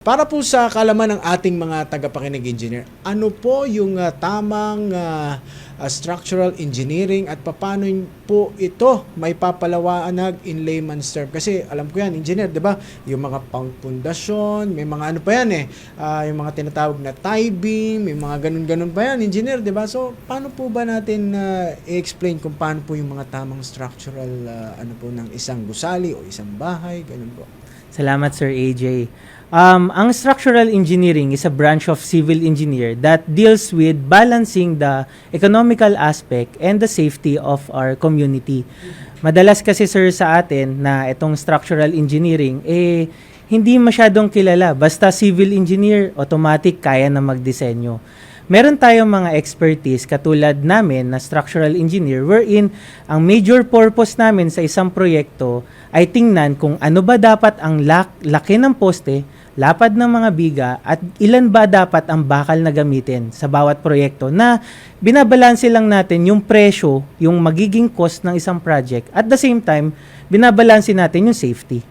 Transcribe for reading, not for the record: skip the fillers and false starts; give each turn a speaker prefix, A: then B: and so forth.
A: Para po sa kaalaman ng ating mga tagapakinig engineer, ano po yung tamang structural engineering at paano po ito may papalawanag in layman's term? Kasi alam ko yan, engineer, di ba? Yung mga pundasyon, may mga ano pa yan yung mga tinatawag na tie beam, may mga ganun-ganun pa yan, engineer, di ba? So, paano po ba natin i-explain kung paano po yung mga tamang structural ano po ng isang gusali o isang bahay, ganun po?
B: Salamat, Sir AJ. Ang structural engineering is a branch of civil engineer that deals with balancing the economical aspect and the safety of our community. Madalas kasi, sir, sa atin na itong structural engineering, hindi masyadong kilala. Basta civil engineer, automatic kaya na magdisenyo. Meron tayong mga expertise katulad namin na structural engineer wherein ang major purpose namin sa isang proyekto ay tingnan kung ano ba dapat ang laki ng poste, lapad ng mga biga at ilan ba dapat ang bakal na gamitin sa bawat proyekto na binabalanse lang natin yung presyo, yung magiging cost ng isang project at the same time binabalanse natin yung safety.